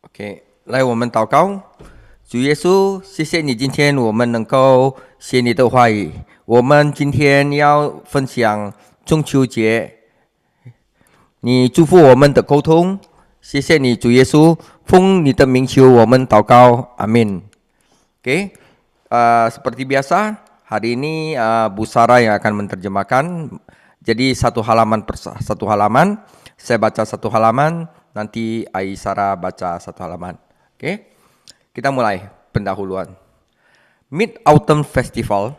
OK，来，我们祷告。主耶稣，谢谢你，今天我们能够写你的话语。我们今天要分享中秋节，你祝福我们的沟通。谢谢你，主耶稣，奉你的名求，我们祷告，amin. Oke, seperti biasa, hari ini Bu Sarah yang akan menerjemahkan. Jadi satu halaman per satu halaman, saya baca satu halaman, nanti Aisyara baca satu halaman. Oke, kita mulai pendahuluan. Mid-Autumn Festival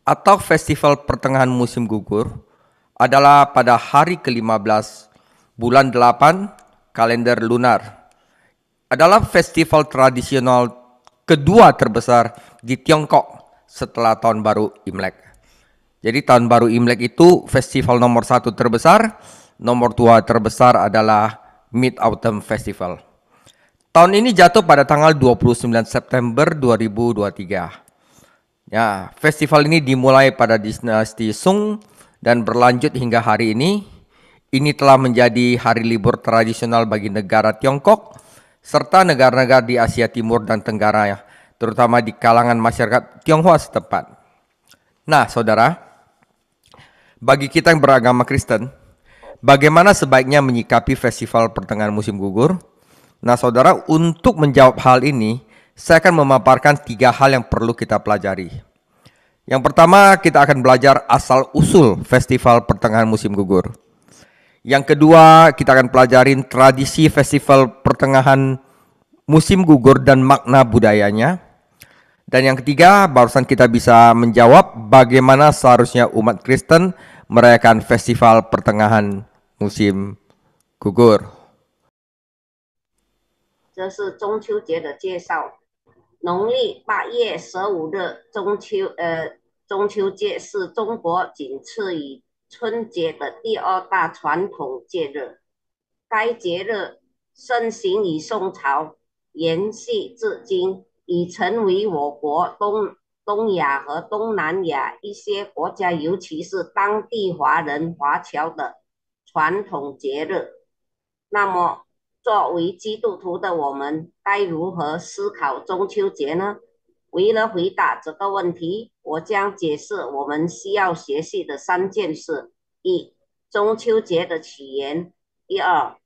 atau Festival Pertengahan Musim Gugur adalah pada hari ke-15 bulan 8 kalender lunar. Adalah festival tradisional kedua terbesar di Tiongkok setelah Tahun Baru Imlek. Jadi Tahun Baru Imlek itu festival nomor 1 terbesar, nomor 2 terbesar adalah Mid-Autumn Festival. Tahun ini jatuh pada tanggal 29 September 2023. Ya, festival ini dimulai pada dinasti Sung dan berlanjut hingga hari ini. Ini telah menjadi hari libur tradisional bagi negara Tiongkok serta negara-negara di Asia Timur dan Tenggara, ya, terutama di kalangan masyarakat Tionghoa setempat. Nah, saudara, bagi kita yang beragama Kristen, bagaimana sebaiknya menyikapi festival pertengahan musim gugur? Nah, saudara, untuk menjawab hal ini, saya akan memaparkan 3 hal yang perlu kita pelajari. Yang pertama, kita akan belajar asal-usul festival pertengahan musim gugur. Yang kedua, kita akan pelajarin tradisi festival pertengahan musim gugur dan makna budayanya. Dan yang ketiga, barusan kita bisa menjawab bagaimana seharusnya umat Kristen merayakan festival pertengahan musim gugur. 这是中秋节的介绍。农历8月15日，中秋节是中国仅次于春节的第2大传统节日。该节日盛行于宋朝，延续至今，已成为我国东亚和东南亚一些国家，尤其是当地华人华侨的传统节日。那么，作为基督徒的我们，该如何思考中秋节呢？为了回答这个问题，我将解释我们需要学习的3件事：一、中秋节的起源；第二，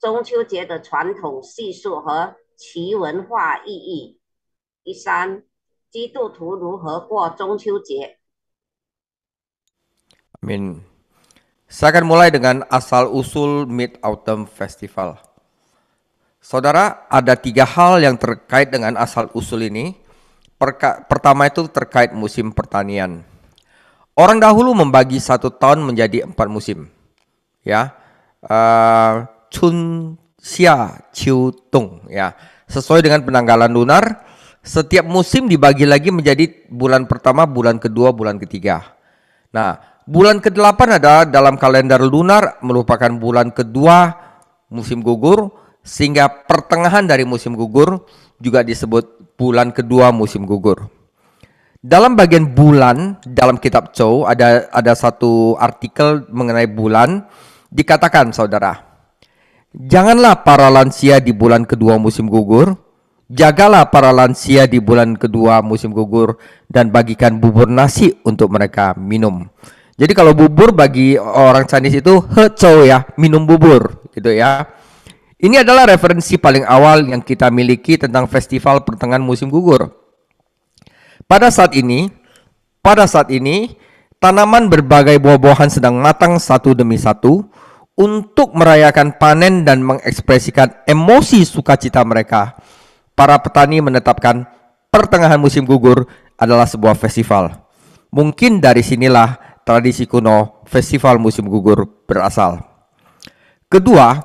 中秋节的传统习俗和其文化意义；第三，基督徒如何过中秋节。Amin. Saya akan mulai dengan asal-usul Mid-Autumn Festival. Saudara, ada 3 hal yang terkait dengan asal-usul ini. Pertama itu terkait musim pertanian. Orang dahulu membagi 1 tahun menjadi 4 musim. Ya, Chun, Xia, Qiu, Tung. Ya, sesuai dengan penanggalan lunar, setiap musim dibagi lagi menjadi bulan pertama, bulan kedua, bulan ketiga. Nah, bulan ke-8 adalah dalam kalender lunar merupakan bulan kedua musim gugur, sehingga pertengahan dari musim gugur juga disebut bulan kedua musim gugur. Dalam bagian bulan dalam kitab Chow ada satu artikel mengenai bulan, dikatakan, saudara, janganlah para lansia di bulan kedua musim gugur, jagalah para lansia di bulan kedua musim gugur dan bagikan bubur nasi untuk mereka minum. Jadi kalau bubur bagi orang Chinese itu he chow, ya, minum bubur gitu ya. Ini adalah referensi paling awal yang kita miliki tentang festival pertengahan musim gugur. Pada saat ini, tanaman berbagai buah-buahan sedang matang satu demi satu untuk merayakan panen dan mengekspresikan emosi sukacita mereka. Para petani menetapkan pertengahan musim gugur adalah sebuah festival. Mungkin dari sinilah tradisi kuno festival musim gugur berasal. Kedua,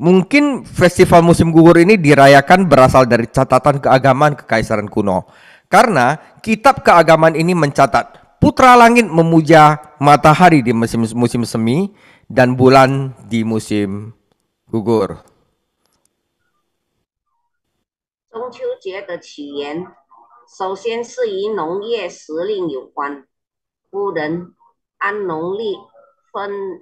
mungkin festival musim gugur ini dirayakan berasal dari catatan keagamaan kekaisaran kuno. Karena kitab keagamaan ini mencatat putra langit memuja matahari di musim semi dan bulan di musim gugur. 中秋节的起源，首先是与农业时令有关。古人按农历分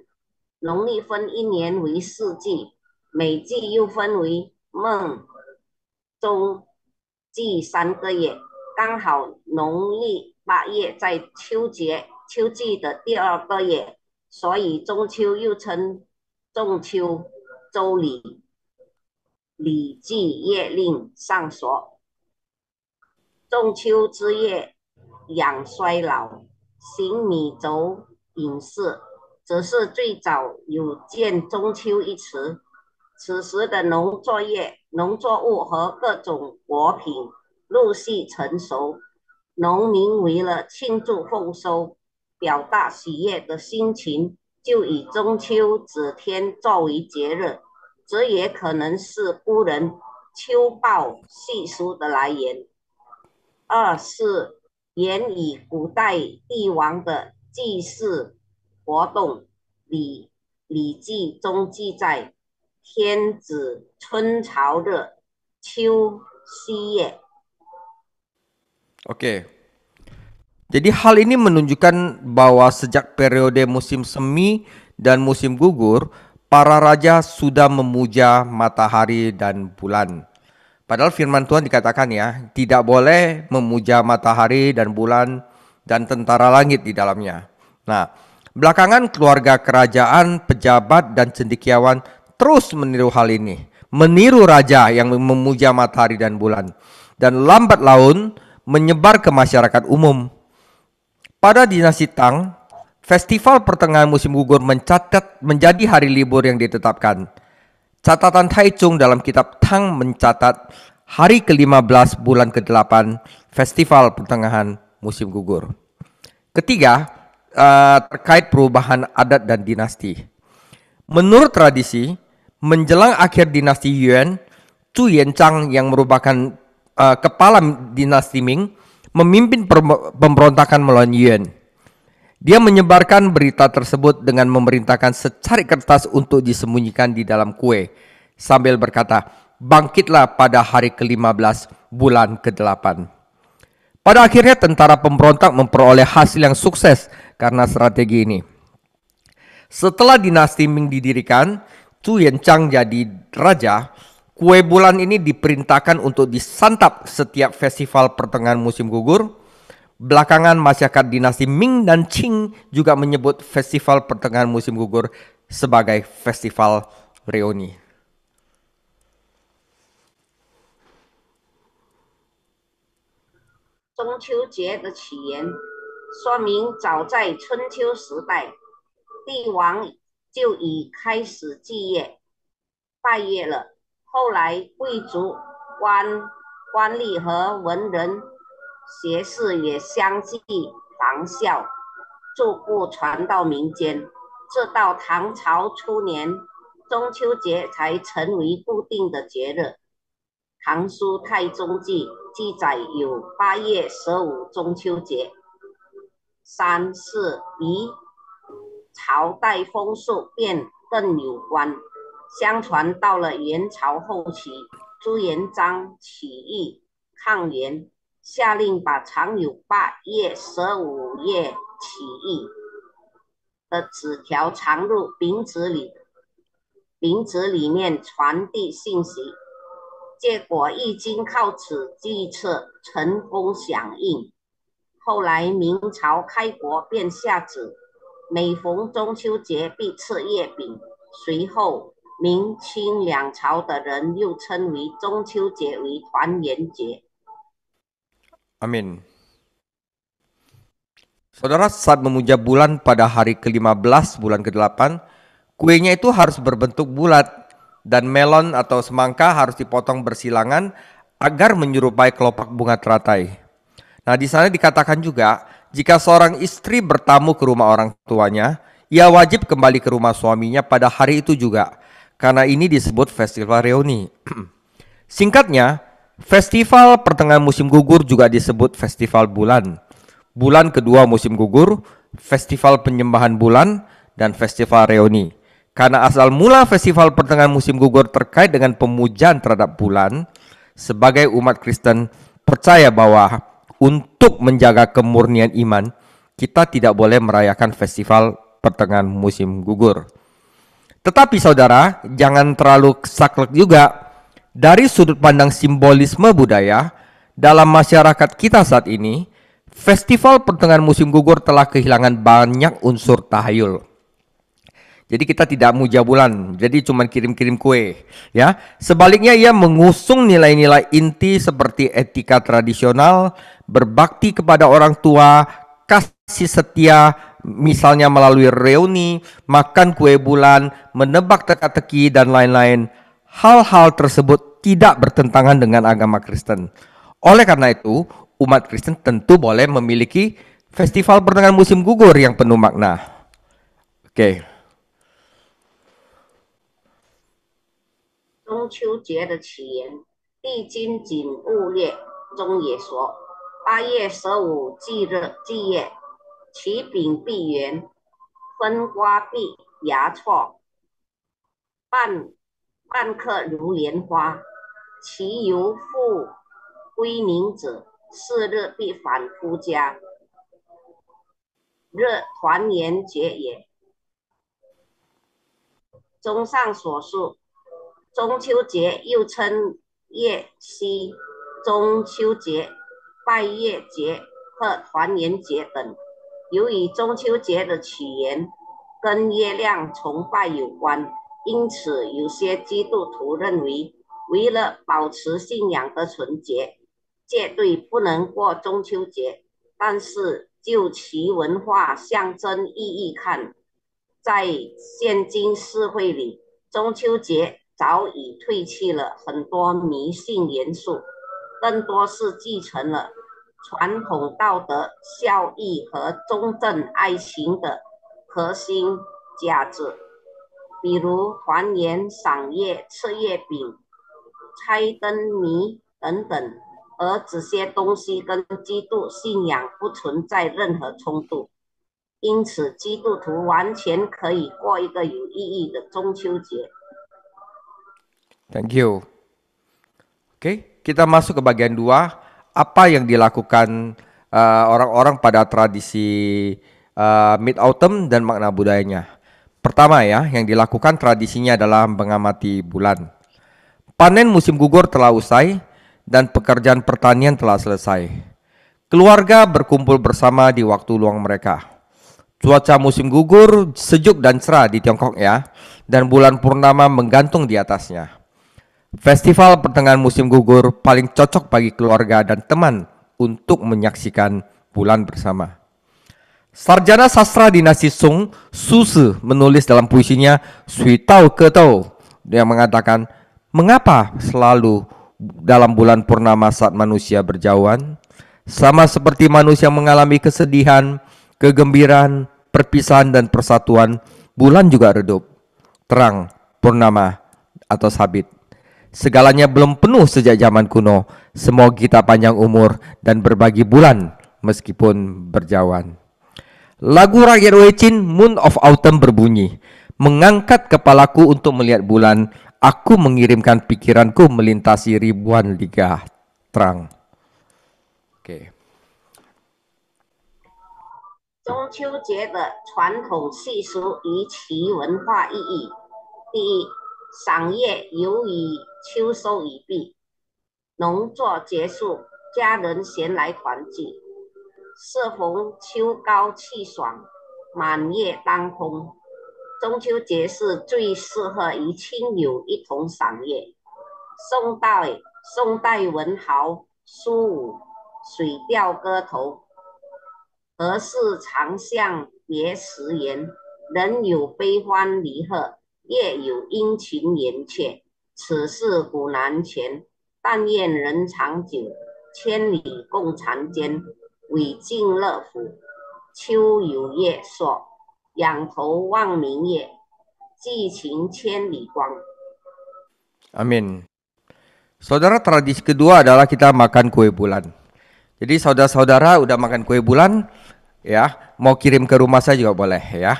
1年为4季，每季又分为孟、中季3个月，刚好农历8月在秋季的第2个月，所以中秋又称仲秋。周礼记月令上说，仲秋之夜养衰老，行米粥饮食，则是最早有见中秋一词。此时的农作物和各种果品陆续成熟，农民为了庆祝丰收，表达喜悦的心情，就以中秋指天作为节日，这也可能是古人秋报习俗的来源。二是源于古代帝王的祭祀活动，礼记中记载，天子春朝日，秋夕夜。Oke. Jadi hal ini menunjukkan bahwa sejak periode musim semi dan musim gugur, para raja sudah memuja matahari dan bulan. Padahal firman Tuhan dikatakan ya, tidak boleh memuja matahari dan bulan dan tentara langit di dalamnya. Nah, belakangan keluarga kerajaan, pejabat, dan cendekiawan terus meniru hal ini. Meniru raja yang memuja matahari dan bulan. Dan lambat laun menyebar ke masyarakat umum. Pada dinasti Tang, festival pertengahan musim gugur menjadi hari libur yang ditetapkan. Catatan Taichung dalam kitab Tang mencatat hari ke-15 bulan ke-8 festival pertengahan musim gugur. Ketiga, terkait perubahan adat dan dinasti. Menurut tradisi, menjelang akhir dinasti Yuan, Chu Yanchang yang merupakan kepala dinasti Ming memimpin pemberontakan melawan Yuan. Dia menyebarkan berita tersebut dengan memerintahkan secari kertas untuk disembunyikan di dalam kue, sambil berkata, bangkitlah pada hari ke-15 bulan ke-8. Pada akhirnya tentara pemberontak memperoleh hasil yang sukses karena strategi ini. Setelah dinasti Ming didirikan, Chu Yanchang jadi raja. Kue bulan ini diperintahkan untuk disantap setiap festival pertengahan musim gugur. Belakangan masyarakat dinasti Ming dan Qing juga menyebut festival pertengahan musim gugur sebagai festival reuni. 中秋节的起源说明早在春秋时代，帝王就已开始祭业拜月了。后来贵族、官吏和文人学士也相继仿效，逐步传到民间。直到唐朝初年，中秋节才成为固定的节日。唐书太宗记记载有8月15中秋节。3是与朝代风俗变更有关。相传到了元朝后期，朱元璋起义抗元，下令把藏有8月15日起义的纸条藏入瓶子里面传递信息。结果易经靠此计策成功响应。后来明朝开国便下旨，每逢中秋节必吃月饼。随后明清两朝的人又称为中秋节为团圆节。 Amin. Saudara, saat memuja bulan pada hari ke-15 bulan ke-8, kuenya itu harus berbentuk bulat dan melon atau semangka harus dipotong bersilangan agar menyerupai kelopak bunga teratai. Nah, di sana dikatakan juga, jika seorang istri bertamu ke rumah orang tuanya, ia wajib kembali ke rumah suaminya pada hari itu juga, karena ini disebut festival reuni. Singkatnya, festival pertengahan musim gugur juga disebut festival bulan. Bulan kedua musim gugur, festival penyembahan bulan, dan festival reuni. Karena asal mula festival pertengahan musim gugur terkait dengan pemujaan terhadap bulan, sebagai umat Kristen percaya bahwa untuk menjaga kemurnian iman, kita tidak boleh merayakan festival pertengahan musim gugur. Tetapi saudara, jangan terlalu saklek juga. dari sudut pandang simbolisme budaya, dalam masyarakat kita saat ini, festival pertengahan musim gugur telah kehilangan banyak unsur tahayul. Jadi kita tidak muja bulan, jadi cuma kirim-kirim kue, ya. Sebaliknya ia mengusung nilai-nilai inti seperti etika tradisional, berbakti kepada orang tua, kasih setia, misalnya melalui reuni, makan kue bulan, menebak teka-teki dan lain-lain. Hal-hal tersebut tidak bertentangan dengan agama Kristen. Oleh karena itu, umat Kristen tentu boleh memiliki festival pertengahan musim gugur yang penuh makna. Oke. 中秋节的起源，《地经景物略》中也说：8月15祭月，其柄必圆，分瓜必芽错，半颗如莲花。其由复归宁者，4日必反夫家，日团圆节也。综上所述，中秋节又称月夕、中秋节、拜月节和团圆节等。由于中秋节的起源跟月亮崇拜有关，因此有些基督徒认为，为了保持信仰的纯洁，绝对不能过中秋节。但是就其文化象征意义看，在现今社会里，中秋节早已褪去了很多迷信元素，更多是继承了传统道德、孝义和忠正爱情的核心价值，比如团圆、赏月、吃月饼、猜灯谜等等，而这些东西跟基督信仰不存在任何冲突，因此基督徒完全可以过一个有意义的中秋节。Thank you. Oke, kita masuk ke bagian 2. Apa yang dilakukan orang-orang pada tradisi Mid-Autumn dan makna budayanya. Pertama ya, yang dilakukan tradisinya adalah mengamati bulan. Panen musim gugur telah usai dan pekerjaan pertanian telah selesai. Keluarga berkumpul bersama di waktu luang mereka. Cuaca musim gugur sejuk dan cerah di Tiongkok ya, dan bulan purnama menggantung di atasnya. Festival pertengahan musim gugur paling cocok bagi keluarga dan teman untuk menyaksikan bulan bersama. Sarjana sastra dinasti Song, Su Se, menulis dalam puisinya Sui Tao Ke Tao, yang mengatakan, mengapa selalu dalam bulan purnama saat manusia berjauhan? Sama seperti manusia mengalami kesedihan, kegembiraan, perpisahan dan persatuan, bulan juga redup, terang, purnama atau sabit. Segalanya belum penuh sejak zaman kuno. Semoga kita panjang umur dan berbagi bulan meskipun berjauhan. Lagu rakyat Wecin Moon of Autumn berbunyi, mengangkat kepalaku untuk melihat bulan, aku mengirimkan pikiranku melintasi ribuan liga terang. Oke. 中秋节的传统习俗与其文化意义。第一，赏月由于秋收已毕，农作结束，家人闲来团聚。适逢秋高气爽，满月当空，中秋节是最适合与亲友一同赏月。宋代文豪苏武《水调歌头》何事长向别时圆，人有悲欢离合，月有阴晴圆缺，此事古难全。但愿人长久，千里共婵娟。伟尽乐府，秋有月朔，仰头望明月，寄情千里光。 Amin. Saudara, tradisi kedua adalah kita makan kue bulan. Jadi saudara-saudara udah makan kue bulan, ya, mau kirim ke rumah saya juga boleh ya.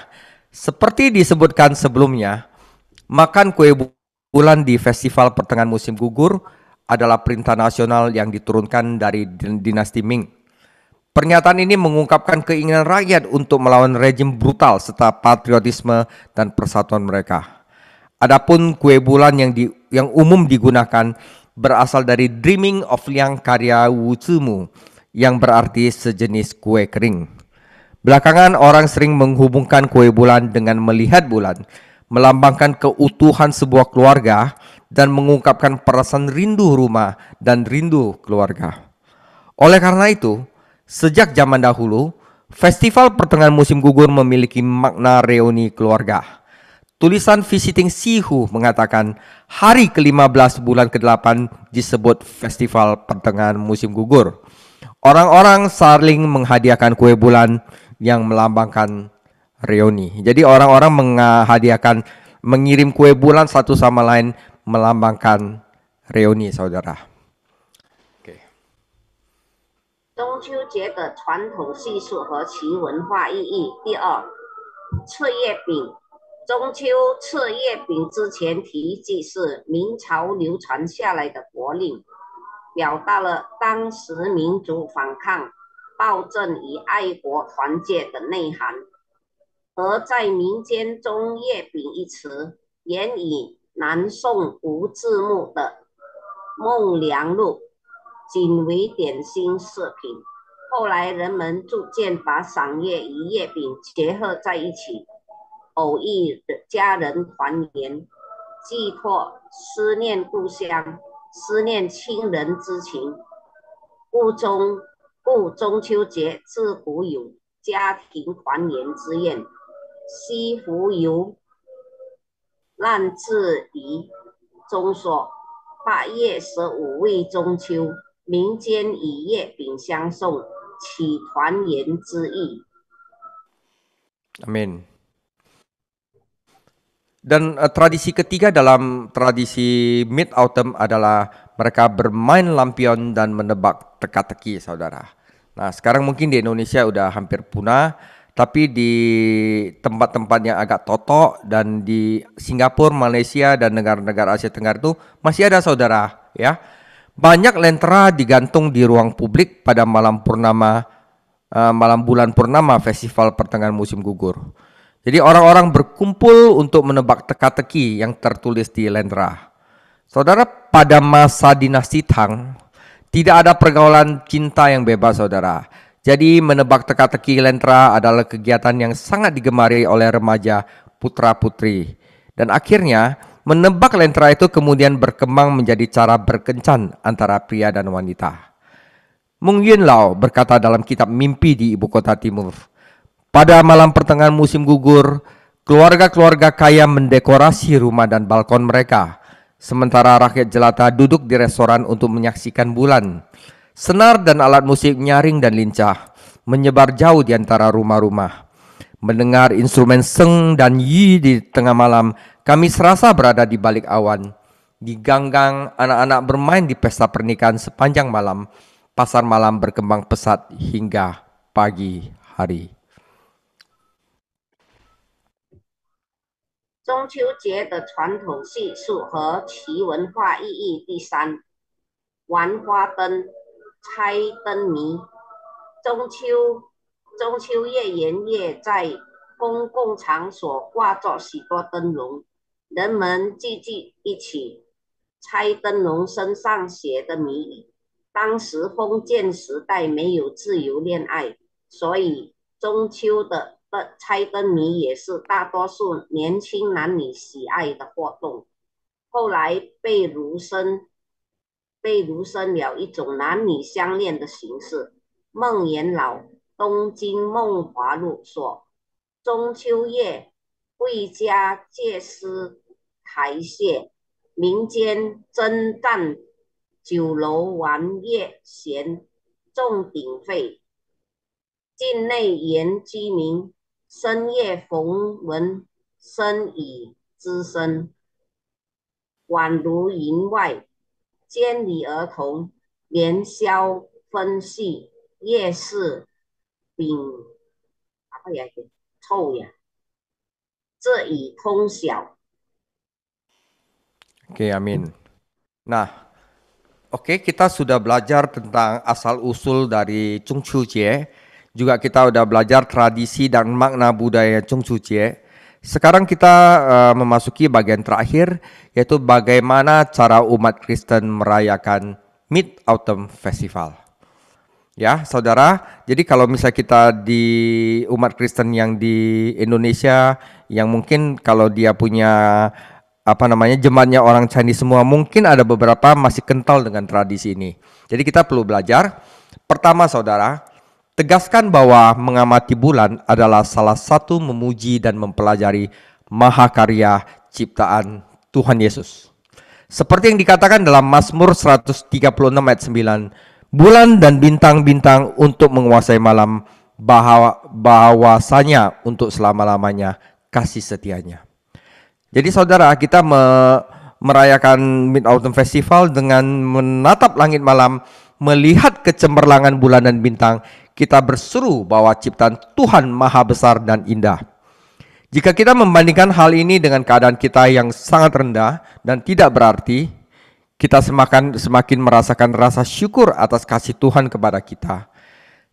Seperti disebutkan sebelumnya, makan kue bulan di festival pertengahan musim gugur adalah perintah nasional yang diturunkan dari dinasti Ming. Pernyataan ini mengungkapkan keinginan rakyat untuk melawan rejim brutal serta patriotisme dan persatuan mereka. Adapun kue bulan yang yang umum digunakan berasal dari Dreaming of Liang karya Wu Zimu yang berarti sejenis kue kering. Belakangan orang sering menghubungkan kue bulan dengan melihat bulan, melambangkan keutuhan sebuah keluarga dan mengungkapkan perasaan rindu rumah dan rindu keluarga. Oleh karena itu, sejak zaman dahulu, festival pertengahan musim gugur memiliki makna reuni keluarga. Tulisan Visiting Sihu mengatakan hari ke-15 bulan ke-8 disebut festival pertengahan musim gugur. Orang-orang saling menghadiahkan kue bulan yang melambangkan reuni. Jadi orang-orang mengirim kue bulan satu sama lain melambangkan reuni, saudara. 中秋节的传统习俗和其文化意义。第二，赤叶饼。中秋吃月饼之前提及是明朝流传下来的国令，表达了当时民族反抗、暴政与爱国团结的内涵。而在民间中，月饼一词源于南宋无字幕的《梦良录》，仅为点心饰品。后来人们逐渐把赏月与月饼结合在一起，偶遇的家人团圆，寄托思念故乡、思念亲人之情。故中秋节自古有家庭团圆之愿，西湖游览之宜中说：“8月15为中秋，民间以月饼相送，起团圆之意。” Amin. Dan tradisi ketiga dalam tradisi Mid Autumn adalah mereka bermain lampion dan menebak teka-teki, saudara. Nah, sekarang mungkin di Indonesia udah hampir punah, tapi di tempat-tempat yang agak totok dan di Singapura, Malaysia dan negara-negara Asia Tenggara itu masih ada, saudara, ya. Banyak lentera digantung di ruang publik pada malam bulan purnama festival pertengahan musim gugur. Jadi orang-orang berkumpul untuk menebak teka-teki yang tertulis di lentera. Saudara, pada masa dinasti Tang, tidak ada pergaulan cinta yang bebas, saudara. Jadi menebak teka-teki lentera adalah kegiatan yang sangat digemari oleh remaja putra-putri. Dan akhirnya menebak lentera itu kemudian berkembang menjadi cara berkencan antara pria dan wanita. Mung Yun Lao berkata dalam kitab Mimpi di Ibu Kota Timur, pada malam pertengahan musim gugur, keluarga-keluarga kaya mendekorasi rumah dan balkon mereka, sementara rakyat jelata duduk di restoran untuk menyaksikan bulan. Senar dan alat musik nyaring dan lincah menyebar jauh di antara rumah-rumah. Mendengar instrumen seng dan yi di tengah malam, kami serasa berada di balik awan. Di ganggang, anak-anak bermain di pesta pernikahan sepanjang malam. Pasar malam berkembang pesat hingga pagi hari. 中秋节的传统习俗和其文化意义。第三，玩花灯、猜灯谜。中秋夜圆夜，在公共场所挂着许多灯笼，人们聚集一起猜灯笼身上写的谜语。当时封建时代没有自由恋爱，所以中秋的猜灯谜也是大多数年轻男女喜爱的活动。后来被儒生了一种男女相恋的形式。孟元老《东京梦华录》说：“中秋夜，贵家借尸台榭，民间征战酒楼玩月闲，众鼎沸。境内原居民深夜逢闻声语之声，宛如云外。监理儿童连宵分戏，夜市饼apa ya itu臭呀，这已通晓。” Oke, amin. Nah, oke, kita sudah belajar tentang asal-usul dari Jungchu Jie. Juga kita sudah belajar tradisi dan makna budaya Jungchu Jie. Sekarang kita memasuki bagian terakhir, yaitu bagaimana cara umat Kristen merayakan Mid-Autumn Festival. Ya, saudara, jadi kalau misalnya kita di umat Kristen yang di Indonesia, yang mungkin kalau dia punya jemaatnya orang Chinese semua, mungkin ada beberapa masih kental dengan tradisi ini. Jadi kita perlu belajar. Pertama, saudara, tegaskan bahwa mengamati bulan adalah salah satu memuji dan mempelajari mahakarya ciptaan Tuhan Yesus. Seperti yang dikatakan dalam Mazmur 136 ayat 9, bulan dan bintang-bintang untuk menguasai malam, bahwasanya untuk selama-lamanya kasih setianya. Jadi saudara, kita merayakan Mid-Autumn Festival dengan menatap langit malam, melihat kecemerlangan bulan dan bintang. Kita berseru bahwa ciptaan Tuhan maha besar dan indah. Jika kita membandingkan hal ini dengan keadaan kita yang sangat rendah dan tidak berarti, kita semakin merasakan rasa syukur atas kasih Tuhan kepada kita.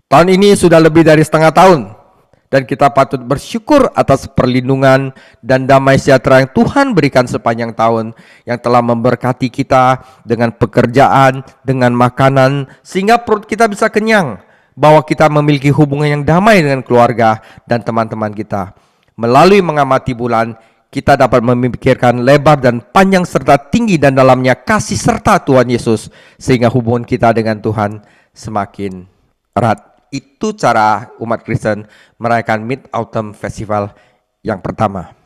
Tahun ini sudah lebih dari setengah tahun, dan kita patut bersyukur atas perlindungan dan damai sejahtera yang Tuhan berikan sepanjang tahun, yang telah memberkati kita dengan pekerjaan, dengan makanan, sehingga perut kita bisa kenyang, bahwa kita memiliki hubungan yang damai dengan keluarga dan teman-teman kita. Melalui mengamati bulan, kita dapat memikirkan lebar dan panjang serta tinggi dan dalamnya kasih serta Tuhan Yesus, sehingga hubungan kita dengan Tuhan semakin erat. Itu cara umat Kristen merayakan Mid-Autumn Festival yang pertama.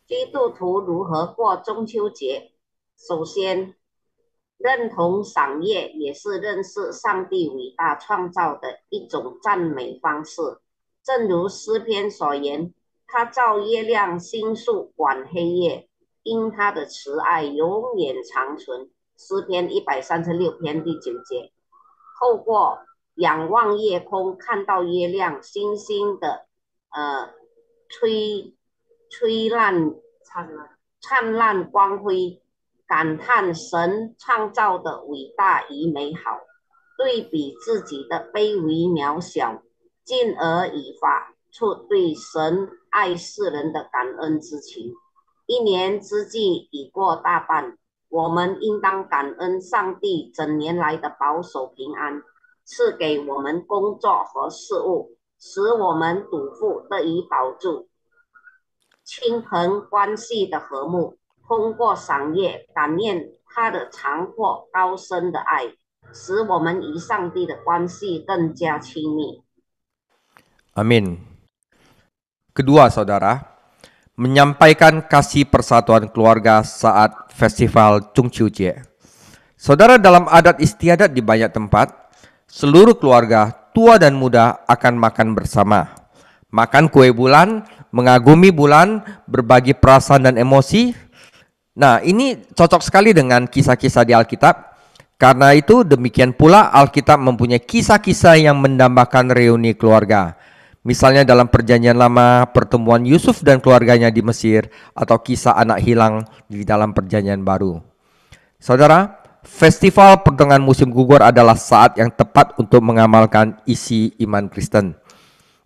基督徒如何过中秋节？首先，认同赏月也是认识上帝伟大创造的一种赞美方式。正如诗篇所言，他造月亮星宿管黑夜，因他的慈爱永远长存。诗篇136篇第9节。透过仰望夜空，看到月亮星星的灿烂光辉，感叹神创造的伟大与美好，对比自己的卑微渺小，进而引发出对神爱世人的感恩之情。一年之计已过大半，我们应当感恩上帝整年来的保守平安，赐给我们工作和事务，使我们赌富得以保住亲朋关系的和睦。通过赏月感念他的长阔高深的爱，使我们与上帝的关系更加亲密。 Amin. Kedua, saudara, menyampaikan kasih persatuan keluarga saat festival Jungqiujie. Saudara, dalam adat istiadat di banyak tempat, seluruh keluarga tua dan muda akan makan bersama, makan kue bulan, mengagumi bulan, berbagi perasaan dan emosi. Nah, ini cocok sekali dengan kisah-kisah di Alkitab. Karena itu demikian pula Alkitab mempunyai kisah-kisah yang mendambakan reuni keluarga. Misalnya dalam Perjanjian Lama, pertemuan Yusuf dan keluarganya di Mesir, atau kisah anak hilang di dalam Perjanjian Baru. Saudara, festival pertengahan musim gugur adalah saat yang tepat untuk mengamalkan isi iman Kristen.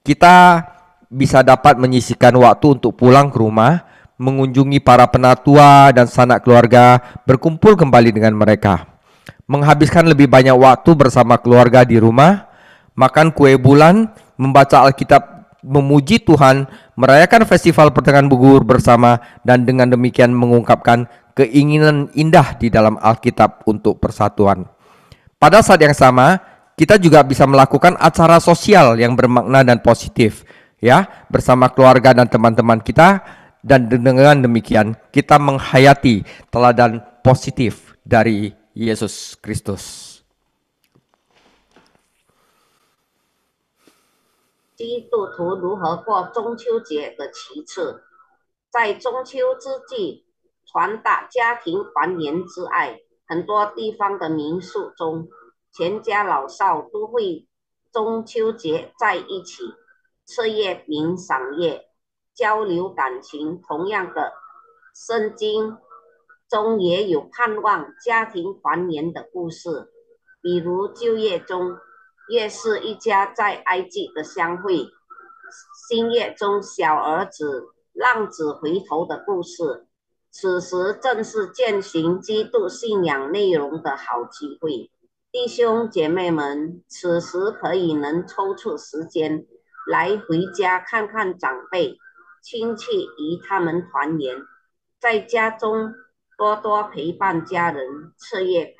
Kita bisa dapat menyisihkan waktu untuk pulang ke rumah, mengunjungi para penatua dan sanak keluarga, berkumpul kembali dengan mereka, menghabiskan lebih banyak waktu bersama keluarga di rumah, makan kue bulan, membaca Alkitab, memuji Tuhan, merayakan festival pertengahan gugur bersama, dan dengan demikian mengungkapkan keinginan indah di dalam Alkitab untuk persatuan. Pada saat yang sama, kita juga bisa melakukan acara sosial yang bermakna dan positif, ya, bersama keluarga dan teman-teman kita, dan dengan demikian kita menghayati teladan positif dari Yesus Kristus. 基督徒如何过中秋节的其次，在中秋之际传达家庭团圆之爱。很多地方的民宿中，全家老少都会中秋节在一起吃月饼、赏月，交流感情。同样的，圣经中也有盼望家庭团圆的故事，比如旧约中月是一家在埃及的相会，新月中小儿子浪子回头的故事。此时正是践行基督信仰内容的好机会。弟兄姐妹们，此时可以能抽出时间来回家看看长辈、亲戚，与他们团圆。在家中多多陪伴家人，吃月饼、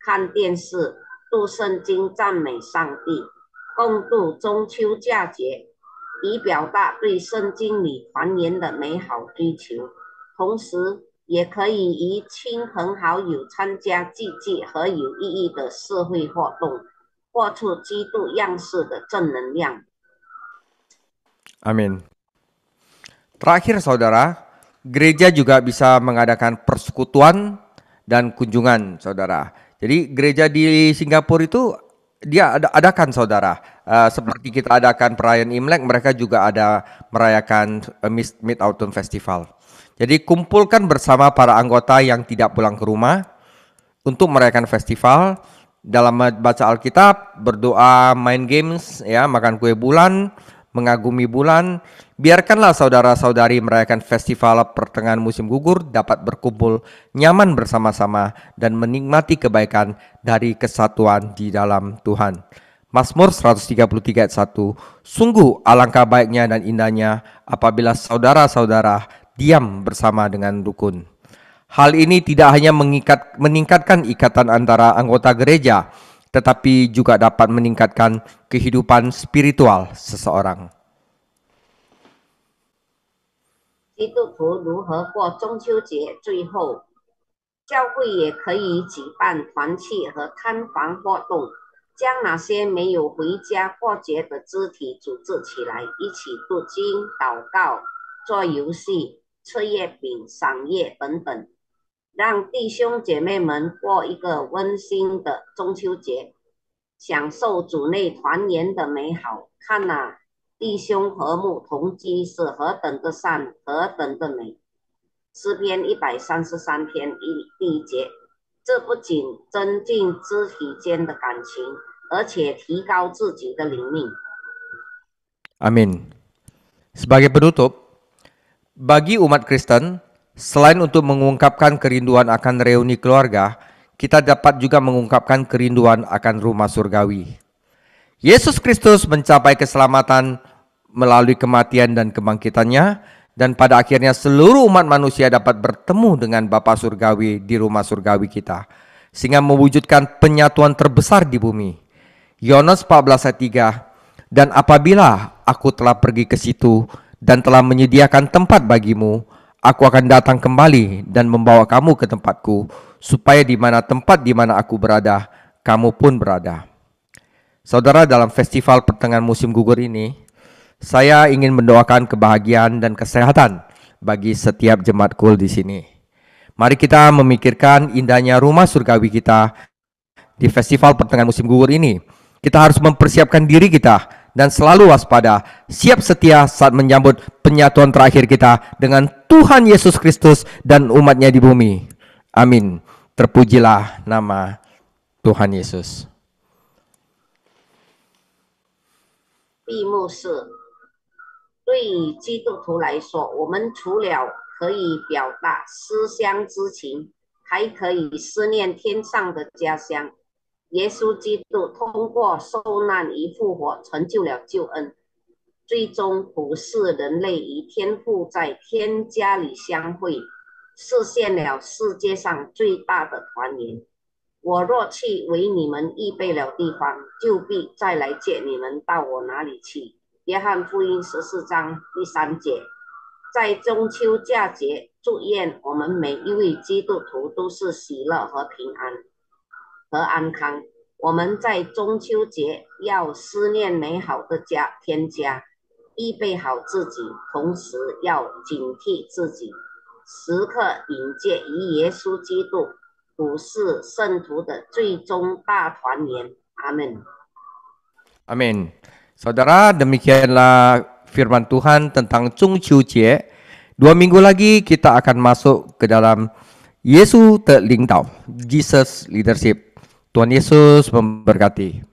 看电视、读圣经、赞美上帝，共度中秋佳节，以表达对圣经里团圆的美好追求。同时也可以与亲朋好友参加积极和有意义的社会活动，活出基督样式的正能量。 Amin. Terakhir saudara, gereja juga bisa mengadakan persekutuan dan kunjungan saudara. Jadi gereja di Singapura itu dia adakan saudara. Seperti kita adakan perayaan Imlek, mereka juga ada merayakan Mid Autumn Festival. Jadi kumpulkan bersama para anggota yang tidak pulang ke rumah untuk merayakan festival. Dalam baca Alkitab, berdoa, main games, ya, makan kue bulan, mengagumi bulan. Biarkanlah saudara-saudari merayakan festival pertengahan musim gugur dapat berkumpul nyaman bersama-sama dan menikmati kebaikan dari kesatuan di dalam Tuhan. Mazmur 133 ayat 1. Sungguh alangkah baiknya dan indahnya apabila saudara-saudara diam bersama dengan rukun. Hal ini tidak hanya meningkatkan ikatan antara anggota gereja, tetapi juga dapat meningkatkan kehidupan spiritual seseorang. 基督徒如何过中秋节？最后，教会也可以举办团契和探访活动，将那些没有回家过节的肢体组织起来，一起读经、祷告、做游戏、吃月饼、赏月等等，让弟兄姐妹们过一个温馨的中秋节，享受主内团圆的美好。看哪，弟兄和睦同居是何等的善，何等的美。诗篇133篇第一节，这不仅增进肢体间的感情，而且提高自己的灵命。 Amin. Sebagai penutup, bagi umat Kristen, selain untuk mengungkapkan kerinduan akan reuni keluarga, kita dapat juga mengungkapkan kerinduan akan rumah surgawi. Yesus Kristus mencapai keselamatan melalui kematian dan kebangkitannya, dan pada akhirnya seluruh umat manusia dapat bertemu dengan Bapa surgawi di rumah surgawi kita, sehingga mewujudkan penyatuan terbesar di bumi. Yohanes 14 ayat 3, dan apabila aku telah pergi ke situ dan telah menyediakan tempat bagimu, aku akan datang kembali dan membawa kamu ke tempatku, supaya di mana tempat di mana aku berada, kamu pun berada. Saudara, dalam festival pertengahan musim gugur ini, saya ingin mendoakan kebahagiaan dan kesehatan bagi setiap jemaat kul di sini. Mari kita memikirkan indahnya rumah surgawi kita di festival pertengahan musim gugur ini. Kita harus mempersiapkan diri kita dan selalu waspada, siap setia saat menyambut penyatuan terakhir kita dengan Tuhan Yesus Kristus dan umatnya di bumi. Amin. Terpujilah nama Tuhan Yesus. 闭幕式对于基督徒来说，我们除了可以表达思乡之情，还可以思念天上的家乡。耶稣基督通过受难与复活成就了救恩，最终普世人类与天父在天家里相会，实现了世界上最大的团圆。我若去为你们预备了地方，就必再来接你们到我那里去。约翰福音14章第3节。在中秋佳节，祝愿我们每一位基督徒都是喜乐和平安和安康。我们在中秋节要思念美好的家，天家，预备好自己，同时要警惕自己，时刻迎接与耶稣基督普世圣徒的最终大团圆。阿门。 Amin. Saudara, demikianlah firman Tuhan tentang Chung Chiu Jie. 2 minggu lagi kita akan masuk ke dalam Yesus 的领导 Jesus Leadership. Tuhan Yesus memberkati.